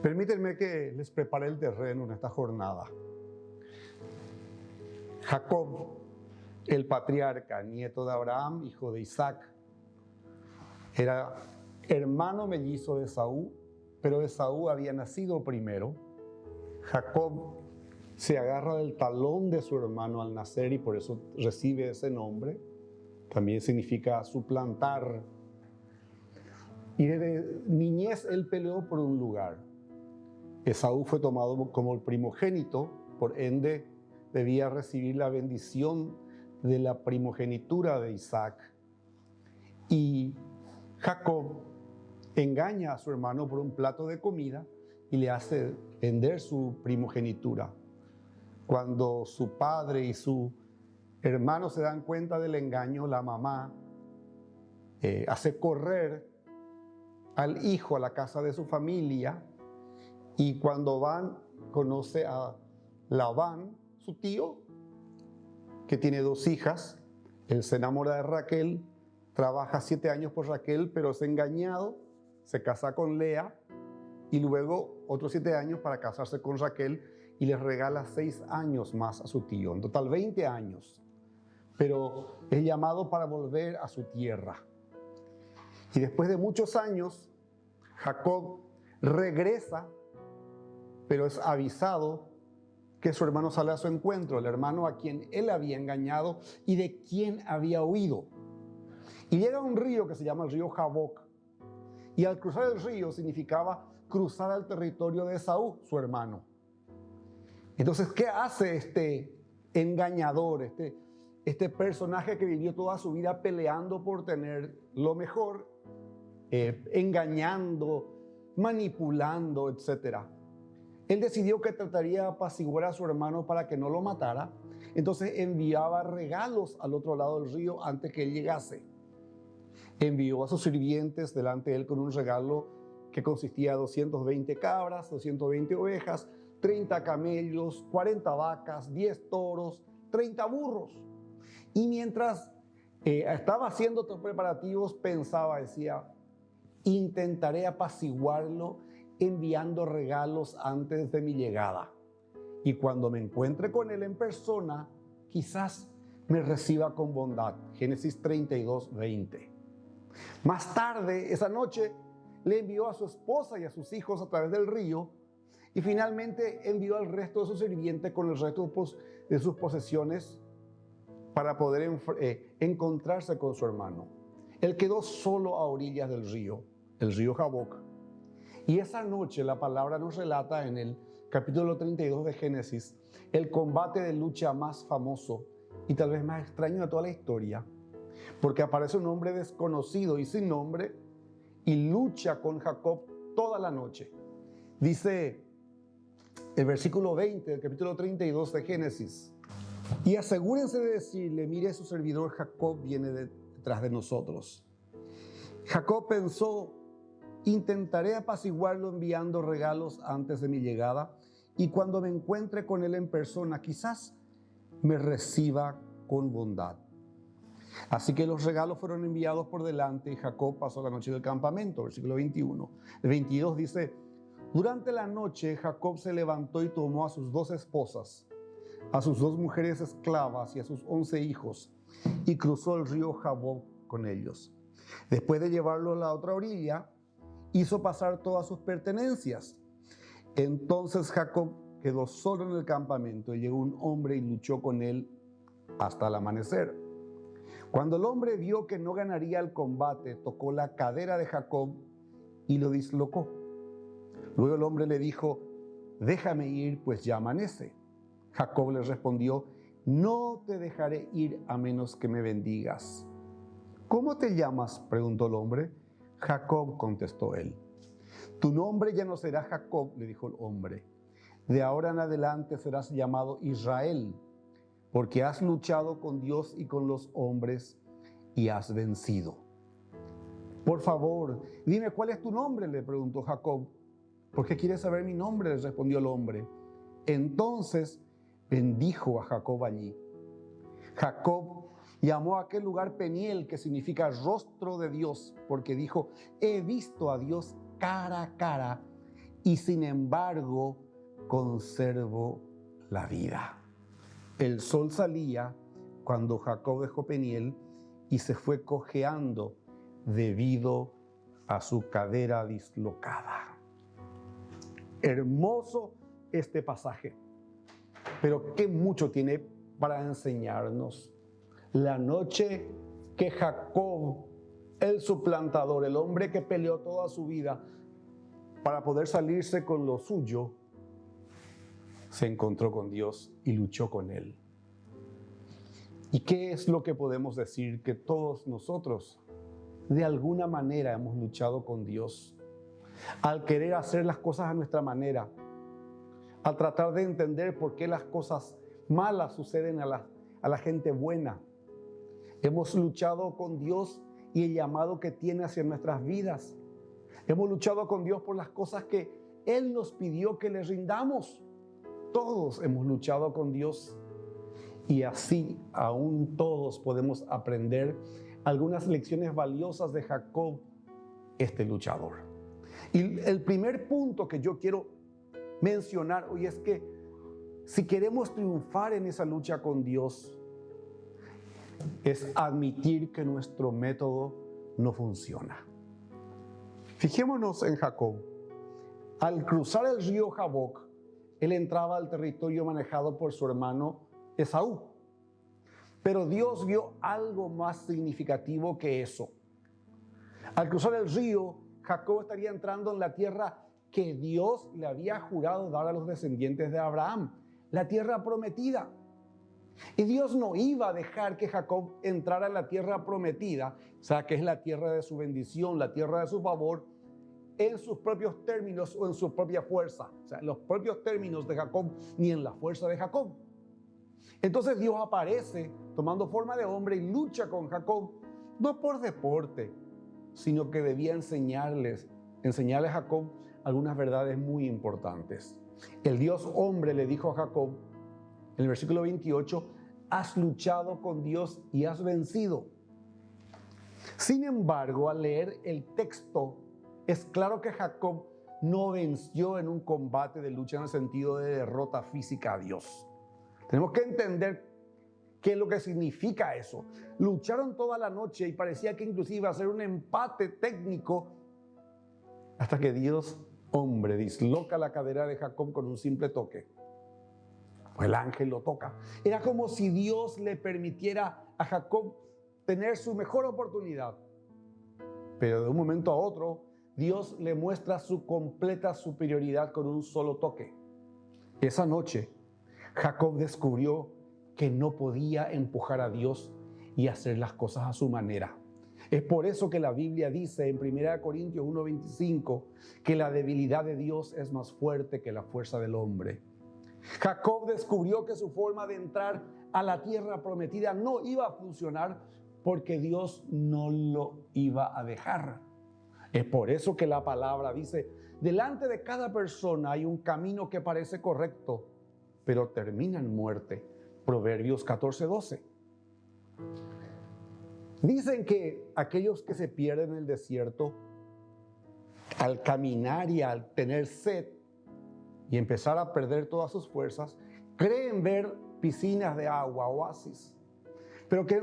Permítanme que les prepare el terreno en esta jornada. Jacob, el patriarca, nieto de Abraham, hijo de Isaac, era hermano mellizo de Esaú, pero Esaú había nacido primero. Jacob se agarra del talón de su hermano al nacer y por eso recibe ese nombre. También significa suplantar. Y desde niñez él peleó por un lugar. Esaú fue tomado como el primogénito, por ende debía recibir la bendición de la primogenitura de Isaac. Y Jacob engaña a su hermano por un plato de comida y le hace vender su primogenitura. Cuando su padre y su hermano se dan cuenta del engaño, la mamá hace correr al hijo a la casa de su familia, y cuando van, conoce a Labán, su tío, que tiene 2 hijas. Él se enamora de Raquel, trabaja 7 años por Raquel, pero es engañado, se casa con Lea y luego otros 7 años para casarse con Raquel, y les regala 6 años más a su tío, en total 20 años. Pero es llamado para volver a su tierra. Y después de muchos años, Jacob regresa, pero es avisado que su hermano sale a su encuentro, el hermano a quien él había engañado y de quien había huido. Y llega a un río que se llama el río Jaboc. Y al cruzar el río significaba cruzar al territorio de Esaú, su hermano. Entonces, ¿qué hace este engañador, este personaje que vivió toda su vida peleando por tener lo mejor, engañando, manipulando, etcétera? Él decidió que trataría de apaciguar a su hermano para que no lo matara. Entonces enviaba regalos al otro lado del río antes que él llegase. Envió a sus sirvientes delante de él con un regalo que consistía de 220 cabras, 220 ovejas, 30 camellos, 40 vacas, 10 toros, 30 burros. Y mientras estaba haciendo estos preparativos, pensaba, decía, intentaré apaciguarlo enviando regalos antes de mi llegada. Y cuando me encuentre con él en persona, quizás me reciba con bondad. Génesis 32, 20. Más tarde, esa noche, le envió a su esposa y a sus hijos a través del río, y finalmente envió al resto de sus sirvientes con el resto de sus posesiones para poder encontrarse con su hermano. Él quedó solo a orillas del río, el río Jaboc. Y esa noche la palabra nos relata en el capítulo 32 de Génesis el combate de lucha más famoso y tal vez más extraño de toda la historia, porque aparece un hombre desconocido y sin nombre y lucha con Jacob toda la noche. Dice el versículo 20 del capítulo 32 de Génesis: y asegúrense de decirle, mire, su servidor Jacob viene detrás de nosotros. Jacob pensó, intentaré apaciguarlo enviando regalos antes de mi llegada, y cuando me encuentre con él en persona, quizás me reciba con bondad. Así que los regalos fueron enviados por delante y Jacob pasó la noche en el campamento. Versículo 21. El 22 dice: durante la noche Jacob se levantó y tomó a sus 2 esposas, a sus 2 mujeres esclavas y a sus 11 hijos, y cruzó el río Jaboc con ellos. Después de llevarlo a la otra orilla, hizo pasar todas sus pertenencias. Entonces Jacob quedó solo en el campamento, y llegó un hombre y luchó con él hasta el amanecer. Cuando el hombre vio que no ganaría el combate, tocó la cadera de Jacob y lo dislocó. Luego el hombre le dijo: déjame ir, pues ya amanece. Jacob le respondió: no te dejaré ir a menos que me bendigas. ¿Cómo te llamas?, preguntó el hombre. Jacob, contestó él. Tu nombre ya no será Jacob, le dijo el hombre. De ahora en adelante serás llamado Israel, porque has luchado con Dios y con los hombres y has vencido. Por favor, dime cuál es tu nombre, le preguntó Jacob. ¿Por qué quieres saber mi nombre?, le respondió el hombre. Entonces bendijo a Jacob allí. Jacob llamó a aquel lugar Peniel, que significa rostro de Dios, porque dijo: he visto a Dios cara a cara y sin embargo conservo la vida. El sol salía cuando Jacob dejó Peniel y se fue cojeando debido a su cadera dislocada. Hermoso este pasaje, pero qué mucho tiene para enseñarnos. La noche que Jacob, el suplantador, el hombre que peleó toda su vida para poder salirse con lo suyo, se encontró con Dios y luchó con Él. ¿Y qué es lo que podemos decir? Que todos nosotros, de alguna manera, hemos luchado con Dios. Al querer hacer las cosas a nuestra manera, al tratar de entender por qué las cosas malas suceden a la gente buena. Hemos luchado con Dios y el llamado que tiene hacia nuestras vidas. Hemos luchado con Dios por las cosas que Él nos pidió que le rindamos. Todos hemos luchado con Dios y así aún todos podemos aprender algunas lecciones valiosas de Jacob, este luchador. Y el primer punto que yo quiero mencionar hoy es que si queremos triunfar en esa lucha con Dios, es admitir que nuestro método no funciona. Fijémonos en Jacob. Al cruzar el río Jaboc, él entraba al territorio manejado por su hermano Esaú. Pero Dios vio algo más significativo que eso. Al cruzar el río, Jacob estaría entrando en la tierra que Dios le había jurado dar a los descendientes de Abraham, la tierra prometida. Y Dios no iba a dejar que Jacob entrara en la tierra prometida, o sea, que es la tierra de su bendición, la tierra de su favor, en sus propios términos o en su propia fuerza. O sea, en los propios términos de Jacob, ni en la fuerza de Jacob. Entonces Dios aparece tomando forma de hombre y lucha con Jacob, no por deporte, sino que debía enseñarle a Jacob algunas verdades muy importantes. El Dios hombre le dijo a Jacob, en el versículo 28, has luchado con Dios y has vencido. Sin embargo, al leer el texto, es claro que Jacob no venció en un combate de lucha en el sentido de derrota física a Dios. Tenemos que entender qué es lo que significa eso. Lucharon toda la noche y parecía que inclusive iba a ser un empate técnico hasta que Dios, hombre, disloca la cadera de Jacob con un simple toque. El ángel lo toca. Era como si Dios le permitiera a Jacob tener su mejor oportunidad. Pero de un momento a otro, Dios le muestra su completa superioridad con un solo toque. Esa noche, Jacob descubrió que no podía empujar a Dios y hacer las cosas a su manera. Es por eso que la Biblia dice en 1 Corintios 1:25 que la debilidad de Dios es más fuerte que la fuerza del hombre. Jacob descubrió que su forma de entrar a la tierra prometida no iba a funcionar porque Dios no lo iba a dejar. Es por eso que la palabra dice, delante de cada persona hay un camino que parece correcto, pero termina en muerte. Proverbios 14:12. Dicen que aquellos que se pierden en el desierto, al caminar y al tener sed y empezar a perder todas sus fuerzas, creen ver piscinas de agua, oasis, pero que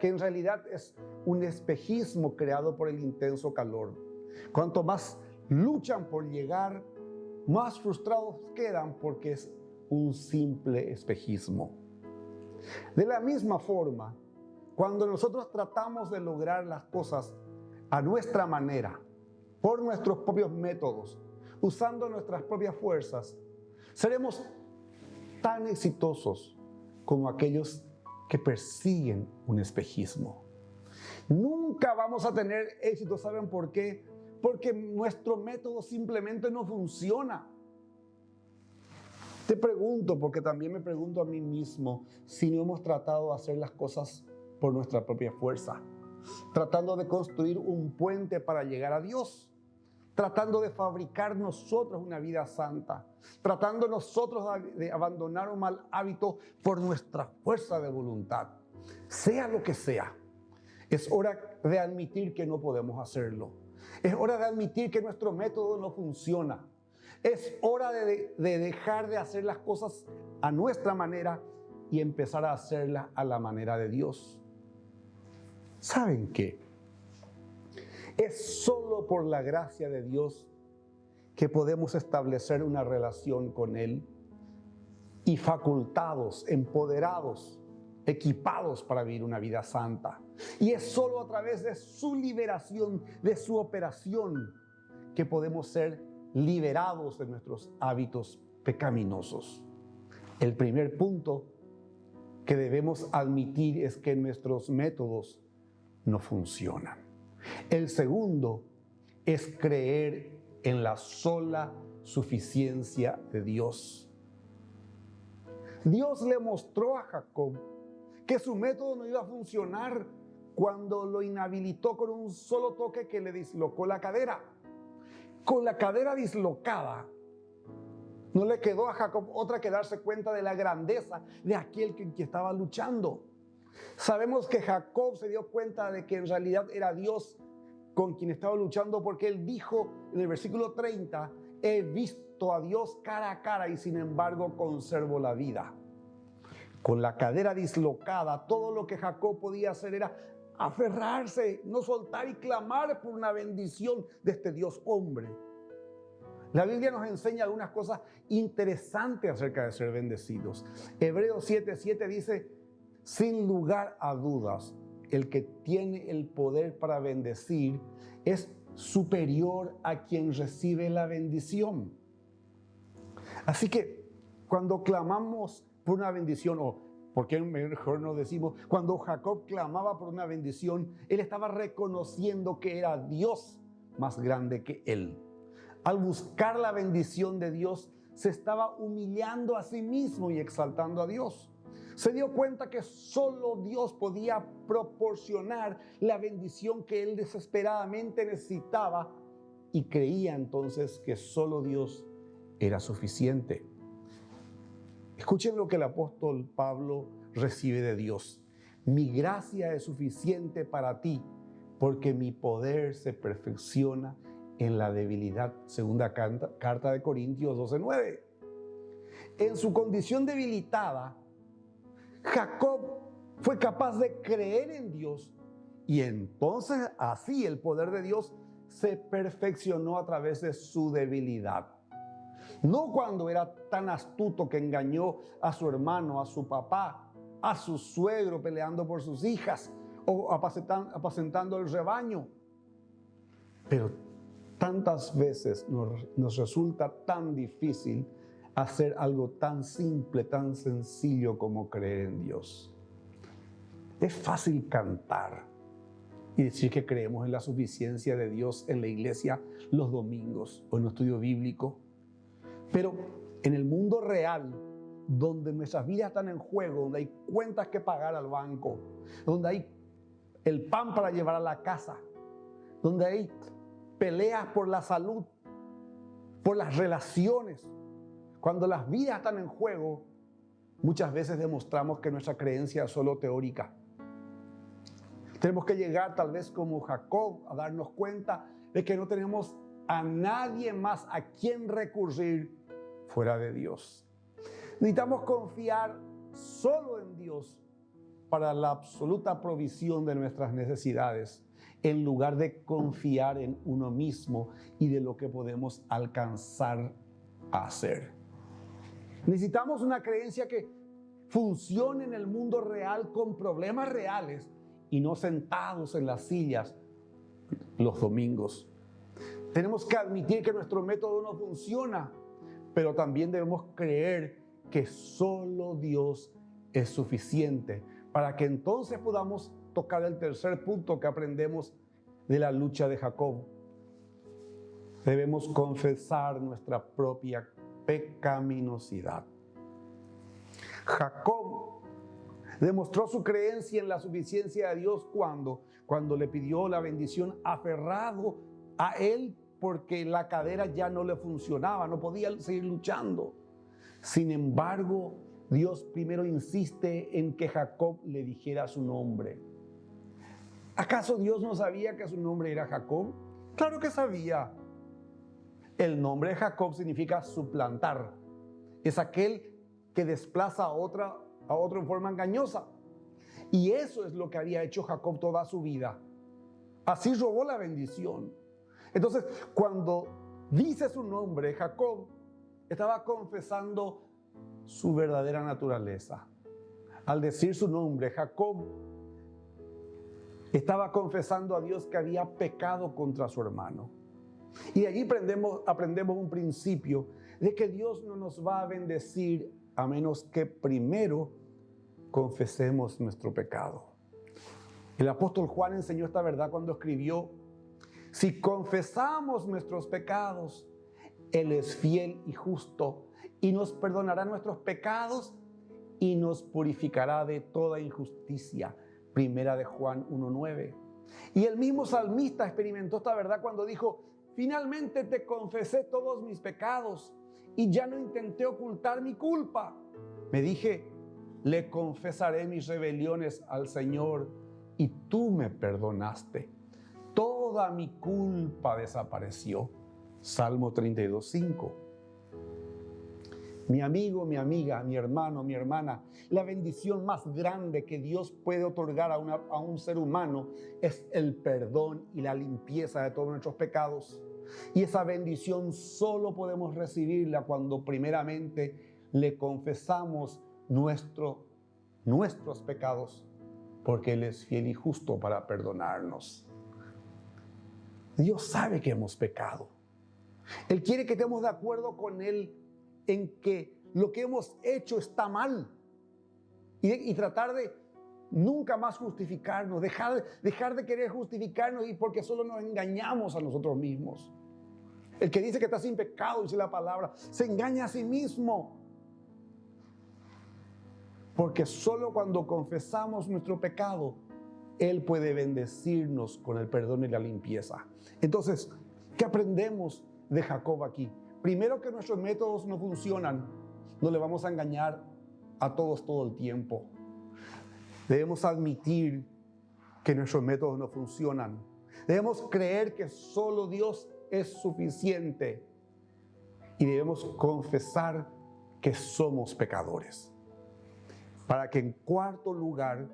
en realidad es un espejismo creado por el intenso calor. Cuanto más luchan por llegar, más frustrados quedan porque es un simple espejismo. De la misma forma, cuando nosotros tratamos de lograr las cosas a nuestra manera, por nuestros propios métodos, usando nuestras propias fuerzas, seremos tan exitosos como aquellos que persiguen un espejismo. Nunca vamos a tener éxito, ¿saben por qué? Porque nuestro método simplemente no funciona. Te pregunto, porque también me pregunto a mí mismo, si no hemos tratado de hacer las cosas por nuestra propia fuerza, tratando de construir un puente para llegar a Dios, tratando de fabricar nosotros una vida santa, tratando nosotros de abandonar un mal hábito por nuestra fuerza de voluntad. Sea lo que sea, es hora de admitir que no podemos hacerlo. Es hora de admitir que nuestro método no funciona. Es hora de dejar de hacer las cosas a nuestra manera y empezar a hacerlas a la manera de Dios. ¿Saben qué? Es solo por la gracia de Dios que podemos establecer una relación con Él y facultados, empoderados, equipados para vivir una vida santa. Y es solo a través de su liberación, de su operación, que podemos ser liberados de nuestros hábitos pecaminosos. El primer punto que debemos admitir es que nuestros métodos no funcionan. El segundo es creer en la sola suficiencia de Dios. Dios le mostró a Jacob que su método no iba a funcionar cuando lo inhabilitó con un solo toque que le dislocó la cadera. Con la cadera dislocada, no le quedó a Jacob otra que darse cuenta de la grandeza de aquel que estaba luchando. Sabemos que Jacob se dio cuenta de que en realidad era Dios con quien estaba luchando, porque él dijo en el versículo 30, he visto a Dios cara a cara y sin embargo conservo la vida. Con la cadera dislocada, todo lo que Jacob podía hacer era aferrarse, no soltar y clamar por una bendición de este Dios hombre. La Biblia nos enseña algunas cosas interesantes acerca de ser bendecidos. Hebreos 7:7 dice, sin lugar a dudas, el que tiene el poder para bendecir es superior a quien recibe la bendición. Así que cuando clamamos por una bendición, o por qué mejor no decimos, cuando Jacob clamaba por una bendición, él estaba reconociendo que era Dios más grande que él. Al buscar la bendición de Dios, se estaba humillando a sí mismo y exaltando a Dios. Se dio cuenta que solo Dios podía proporcionar la bendición que él desesperadamente necesitaba y creía entonces que solo Dios era suficiente. Escuchen lo que el apóstol Pablo recibe de Dios. Mi gracia es suficiente para ti, porque mi poder se perfecciona en la debilidad. Segunda carta de Corintios 12:9. En su condición debilitada, Jacob fue capaz de creer en Dios y entonces así el poder de Dios se perfeccionó a través de su debilidad. No cuando era tan astuto que engañó a su hermano, a su papá, a su suegro peleando por sus hijas o apacentando el rebaño. Pero tantas veces nos resulta tan difícil hacer algo tan simple, tan sencillo como creer en Dios. Es fácil cantar y decir que creemos en la suficiencia de Dios en la iglesia los domingos o en un estudio bíblico. Pero en el mundo real, donde nuestras vidas están en juego, donde hay cuentas que pagar al banco, donde hay el pan para llevar a la casa, donde hay peleas por la salud, por las relaciones, cuando las vidas están en juego, muchas veces demostramos que nuestra creencia es solo teórica. Tenemos que llegar tal vez como Jacob a darnos cuenta de que no tenemos a nadie más a quien recurrir fuera de Dios. Necesitamos confiar solo en Dios para la absoluta provisión de nuestras necesidades, en lugar de confiar en uno mismo y de lo que podemos alcanzar a hacer. Necesitamos una creencia que funcione en el mundo real con problemas reales y no sentados en las sillas los domingos. Tenemos que admitir que nuestro método no funciona, pero también debemos creer que solo Dios es suficiente para que entonces podamos tocar el tercer punto que aprendemos de la lucha de Jacob. Debemos confesar nuestra propia pecaminosidad. Jacob demostró su creencia en la suficiencia de Dios cuando le pidió la bendición aferrado a él porque la cadera ya no le funcionaba, no podía seguir luchando. Sin embargo, Dios primero insiste en que Jacob le dijera su nombre. ¿Acaso Dios no sabía que su nombre era Jacob? Claro que sabía. El nombre de Jacob significa suplantar. Es aquel que desplaza a otro en forma engañosa. Y eso es lo que había hecho Jacob toda su vida. Así robó la bendición. Entonces, cuando dice su nombre, Jacob, estaba confesando su verdadera naturaleza. Al decir su nombre, Jacob estaba confesando a Dios que había pecado contra su hermano. Y de allí aprendemos un principio de que Dios no nos va a bendecir a menos que primero confesemos nuestro pecado. El apóstol Juan enseñó esta verdad cuando escribió: si confesamos nuestros pecados, Él es fiel y justo y nos perdonará nuestros pecados y nos purificará de toda injusticia. Primera de Juan 1:9. Y el mismo salmista experimentó esta verdad cuando dijo: finalmente te confesé todos mis pecados y ya no intenté ocultar mi culpa. Me dije: le confesaré mis rebeliones al Señor y tú me perdonaste. Toda mi culpa desapareció. Salmo 32:5. Mi amigo, mi amiga, mi hermano, mi hermana, la bendición más grande que Dios puede otorgar a un ser humano es el perdón y la limpieza de todos nuestros pecados. Y esa bendición solo podemos recibirla cuando primeramente le confesamos nuestros pecados, porque Él es fiel y justo para perdonarnos. Dios sabe que hemos pecado. Él quiere que estemos de acuerdo con Él en que lo que hemos hecho está mal y tratar de nunca más justificarnos, dejar de querer justificarnos y porque solo nos engañamos a nosotros mismos. El que dice que está sin pecado, dice la palabra, se engaña a sí mismo. Porque solo cuando confesamos nuestro pecado, Él puede bendecirnos con el perdón y la limpieza. Entonces, ¿qué aprendemos de Jacob aquí? Primero, que nuestros métodos no funcionan. No le vamos a engañar a todos todo el tiempo. Debemos admitir que nuestros métodos no funcionan. Debemos creer que solo Dios es suficiente. Y debemos confesar que somos pecadores. Para que en cuarto lugar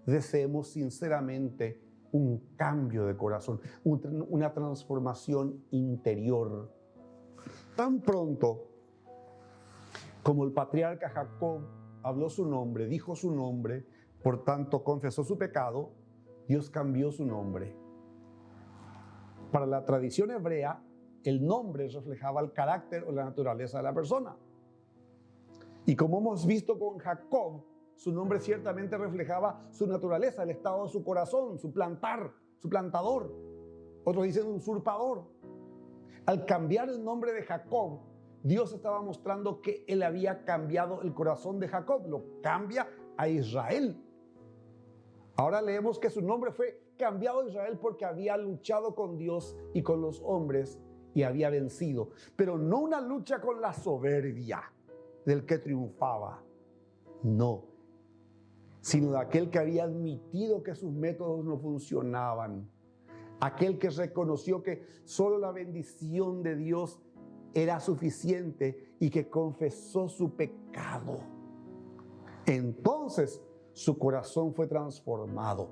deseemos sinceramente un cambio de corazón, una transformación interior. Tan pronto como el patriarca Jacob habló su nombre, dijo su nombre, por tanto confesó su pecado, Dios cambió su nombre. Para la tradición hebrea, el nombre reflejaba el carácter o la naturaleza de la persona. Y como hemos visto con Jacob, su nombre ciertamente reflejaba su naturaleza, el estado de su corazón, su plantador. Otros dicen usurpador. Al cambiar el nombre de Jacob, Dios estaba mostrando que Él había cambiado el corazón de Jacob, lo cambia a Israel. Ahora leemos que su nombre fue cambiado a Israel porque había luchado con Dios y con los hombres y había vencido. Pero no una lucha con la soberbia del que triunfaba, no, sino de aquel que había admitido que sus métodos no funcionaban, aquel que reconoció que solo la bendición de Dios era suficiente y que confesó su pecado. Entonces su corazón fue transformado.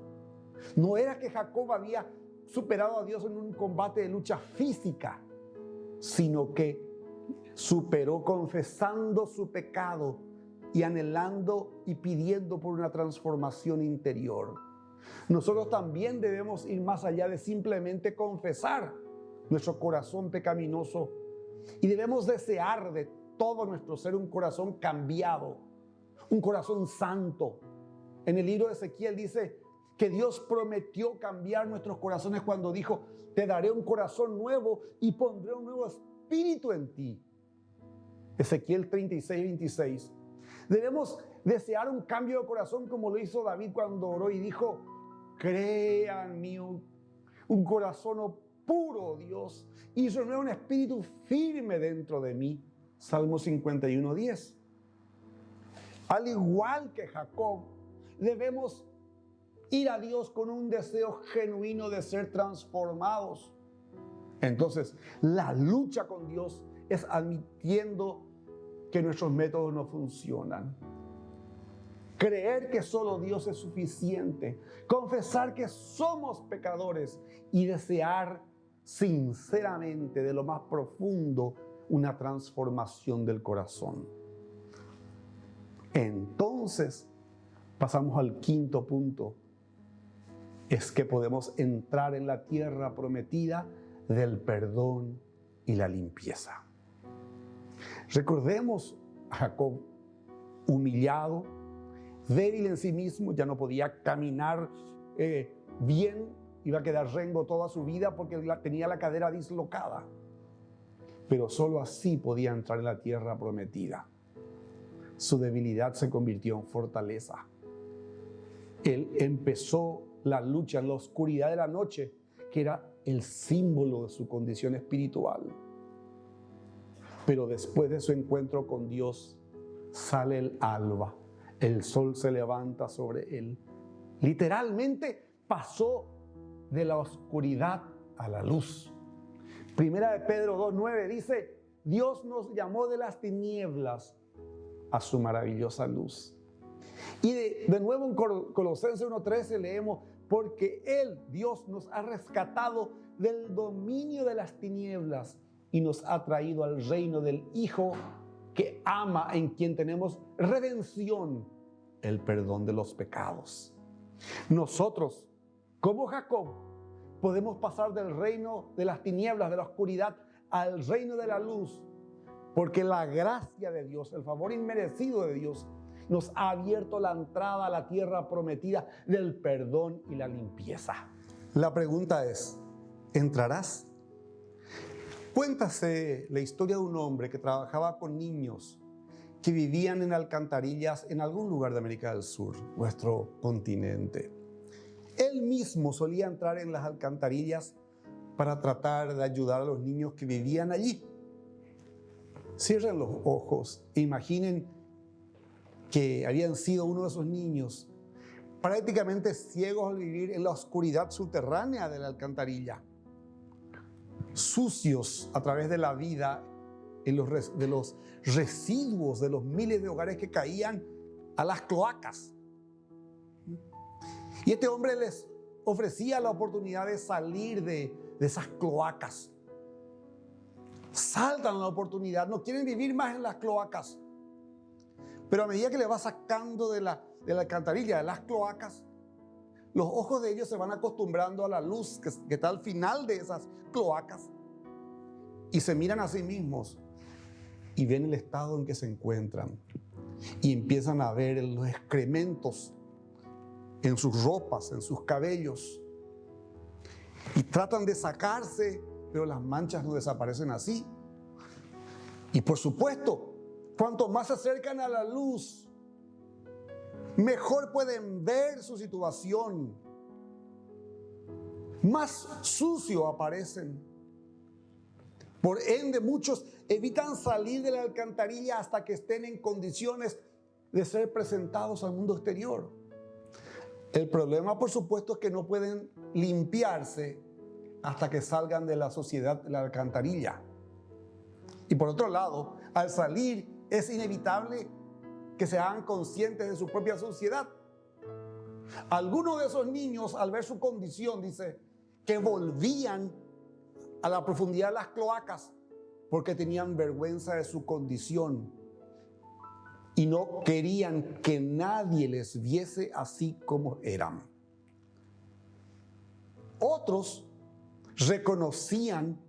No era que Jacob había superado a Dios en un combate de lucha física, sino que superó confesando su pecado y anhelando y pidiendo por una transformación interior. Nosotros también debemos ir más allá de simplemente confesar nuestro corazón pecaminoso y debemos desear de todo nuestro ser un corazón cambiado, un corazón santo. En el libro de Ezequiel dice que Dios prometió cambiar nuestros corazones cuando dijo: te daré un corazón nuevo y pondré un nuevo espíritu en ti. Ezequiel 36:26. Debemos desear un cambio de corazón como lo hizo David cuando oró y dijo: crea en mí un corazón puro, Dios, y renueva un espíritu firme dentro de mí. Salmo 51:10. Al igual que Jacob, debemos ir a Dios con un deseo genuino de ser transformados. Entonces, la lucha con Dios es admitiendo que nuestros métodos no funcionan. Creer que solo Dios es suficiente. Confesar que somos pecadores y desear sinceramente de lo más profundo una transformación del corazón. Entonces, pasamos al quinto punto. Es que podemos entrar en la tierra prometida del perdón y la limpieza. Recordemos a Jacob, humillado, débil en sí mismo, ya no podía caminar bien, iba a quedar rengo toda su vida porque tenía la cadera dislocada. Pero solo así podía entrar en la tierra prometida. Su debilidad se convirtió en fortaleza. Él empezó la lucha en la oscuridad de la noche, que era el símbolo de su condición espiritual. Pero después de su encuentro con Dios, sale el alba. El sol se levanta sobre él. Literalmente pasó de la oscuridad a la luz. Primera de Pedro 2:9 dice: Dios nos llamó de las tinieblas a su maravillosa luz. Y de nuevo en Colosenses 1:13 leemos: porque Él, Dios, nos ha rescatado del dominio de las tinieblas y nos ha traído al reino del Hijo que ama, en quien tenemos redención, el perdón de los pecados. Nosotros, como Jacob, podemos pasar del reino de las tinieblas, de la oscuridad, al reino de la luz, porque la gracia de Dios, el favor inmerecido de Dios, nos ha abierto la entrada a la tierra prometida del perdón y la limpieza. La pregunta es: ¿entrarás? Cuéntase la historia de un hombre que trabajaba con niños que vivían en alcantarillas en algún lugar de América del Sur, nuestro continente. Él mismo solía entrar en las alcantarillas para tratar de ayudar a los niños que vivían allí. Cierren los ojos e imaginen que habían sido uno de esos niños prácticamente ciegos al vivir en la oscuridad subterránea de la alcantarilla, sucios a través de la vida de los residuos de los miles de hogares que caían a las cloacas. Y este hombre les ofrecía la oportunidad de salir de esas cloacas. Saltan la oportunidad, no quieren vivir más en las cloacas. Pero a medida que le va sacando de la alcantarilla, de las cloacas, los ojos de ellos se van acostumbrando a la luz que está al final de esas cloacas. Y se miran a sí mismos y ven el estado en que se encuentran. Y empiezan a ver los excrementos en sus ropas, en sus cabellos. Y tratan de sacarse, pero las manchas no desaparecen así. Y por supuesto, cuanto más se acercan a la luz, mejor pueden ver su situación. Más sucio aparecen. Por ende, muchos evitan salir de la alcantarilla hasta que estén en condiciones de ser presentados al mundo exterior. El problema, por supuesto, es que no pueden limpiarse hasta que salgan de la sociedad de la alcantarilla. Y por otro lado, al salir es inevitable que se hagan conscientes de su propia suciedad. Algunos de esos niños, al ver su condición, dice que volvían a la profundidad de las cloacas porque tenían vergüenza de su condición y no querían que nadie les viese así como eran. Otros reconocían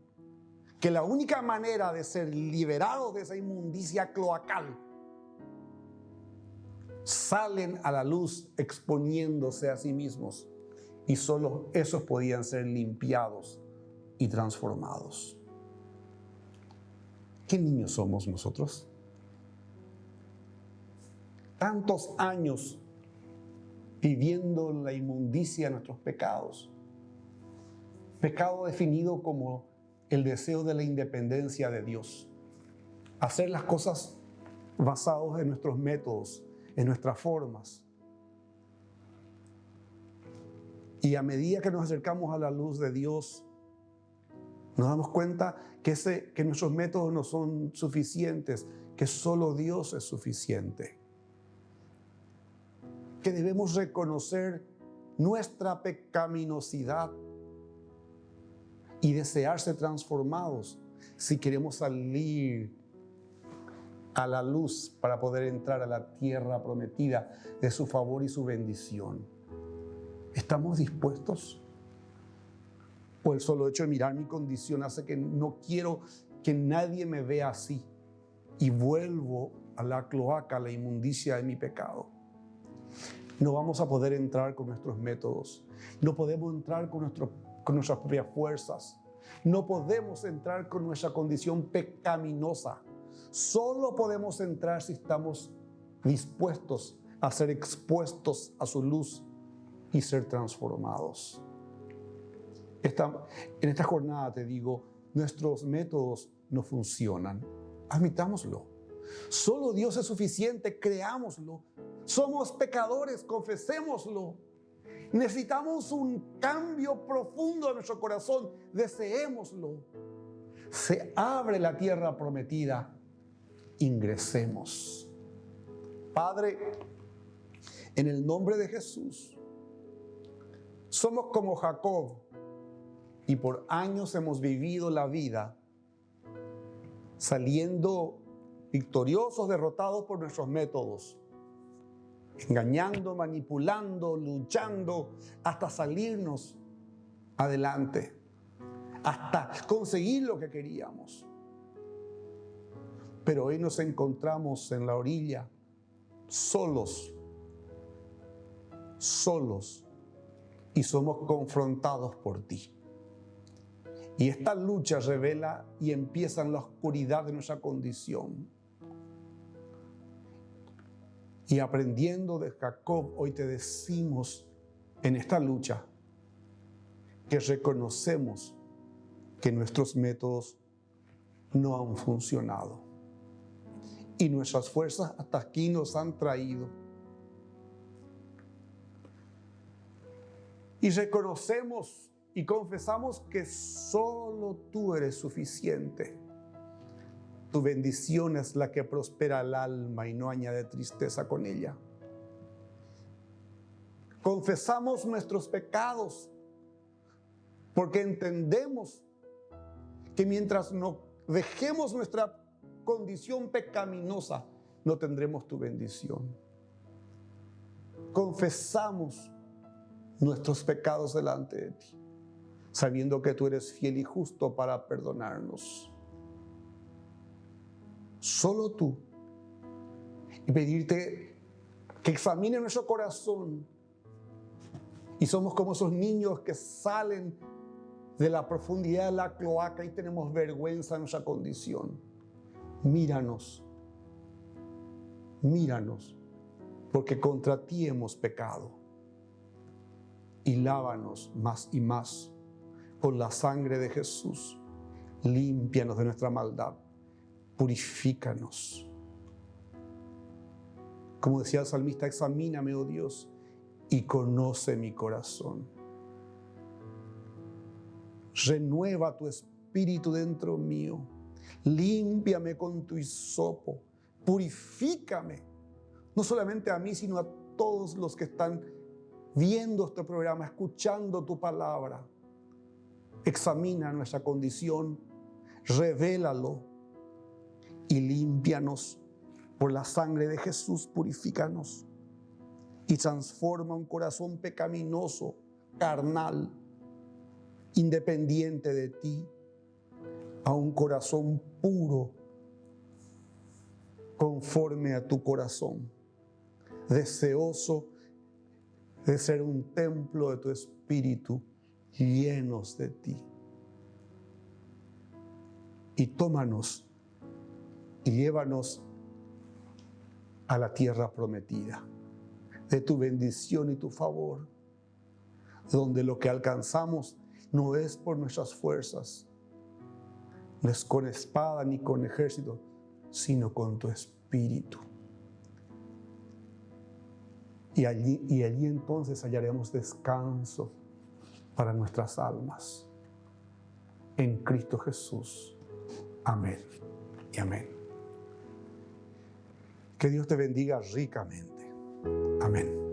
que la única manera de ser liberados de esa inmundicia cloacal, salen a la luz exponiéndose a sí mismos, y solo esos podían ser limpiados y transformados. ¿Qué niños somos nosotros? Tantos años viviendo en la inmundicia de nuestros pecados. Pecado definido como el deseo de la independencia de Dios. Hacer las cosas basados en nuestros métodos, en nuestras formas. Y a medida que nos acercamos a la luz de Dios, Nos damos cuenta que nuestros métodos no son suficientes, que solo Dios es suficiente. Que debemos reconocer nuestra pecaminosidad y desear ser transformados si queremos salir a la luz para poder entrar a la tierra prometida de su favor y su bendición. ¿Estamos dispuestos? ¿O el solo hecho de mirar mi condición hace que no quiero que nadie me vea así y vuelvo a la cloaca, a la inmundicia de mi pecado? No vamos a poder entrar con nuestros métodos. No podemos entrar con nuestras propias fuerzas. No podemos entrar con nuestra condición pecaminosa. Solo podemos entrar si estamos dispuestos a ser expuestos a su luz y ser transformados. En esta jornada te digo, nuestros métodos no funcionan. Admitámoslo. Solo Dios es suficiente, creámoslo. Somos pecadores, confesémoslo. Necesitamos un cambio profundo en nuestro corazón, deseémoslo. Se abre la tierra prometida, ingresemos. Padre, en el nombre de Jesús, somos como Jacob y por años hemos vivido la vida saliendo victoriosos, derrotados por nuestros métodos, engañando, manipulando, luchando hasta salirnos adelante, hasta conseguir lo que queríamos. Pero hoy nos encontramos en la orilla, solos, y somos confrontados por ti. Y esta lucha revela y empieza en la oscuridad de nuestra condición. Y aprendiendo de Jacob, hoy te decimos en esta lucha que reconocemos que nuestros métodos no han funcionado. Y nuestras fuerzas hasta aquí nos han traído. Y reconocemos y confesamos que solo tú eres suficiente. Tu bendición es la que prospera el alma y no añade tristeza con ella. Confesamos nuestros pecados porque entendemos que mientras no dejemos nuestra condición pecaminosa, no tendremos tu bendición. Confesamos nuestros pecados delante de ti, sabiendo que tú eres fiel y justo para perdonarnos. Solo tú. Y pedirte que examine nuestro corazón. Y somos como esos niños que salen de la profundidad de la cloaca y tenemos vergüenza en nuestra condición. Míranos, porque contra ti hemos pecado. Y lávanos más y más con la sangre de Jesús. Límpianos de nuestra maldad. Purifícanos. Como decía el salmista, examíname, oh Dios, y conoce mi corazón. Renueva tu espíritu dentro mío. Límpiame con tu hisopo. Purifícame. No solamente a mí, sino a todos los que están viendo este programa, escuchando tu palabra. Examina nuestra condición, revélalo y límpianos por la sangre de Jesús, purifícanos y transforma un corazón pecaminoso, carnal, independiente de ti, a un corazón puro, conforme a tu corazón, deseoso de ser un templo de tu espíritu, llenos de ti. Y tómanos y llévanos a la tierra prometida, de tu bendición y tu favor, donde lo que alcanzamos no es por nuestras fuerzas, no es con espada ni con ejército, sino con tu espíritu. Y allí entonces hallaremos descanso para nuestras almas. en Cristo Jesús. Amén y amén. Que Dios te bendiga ricamente. Amén.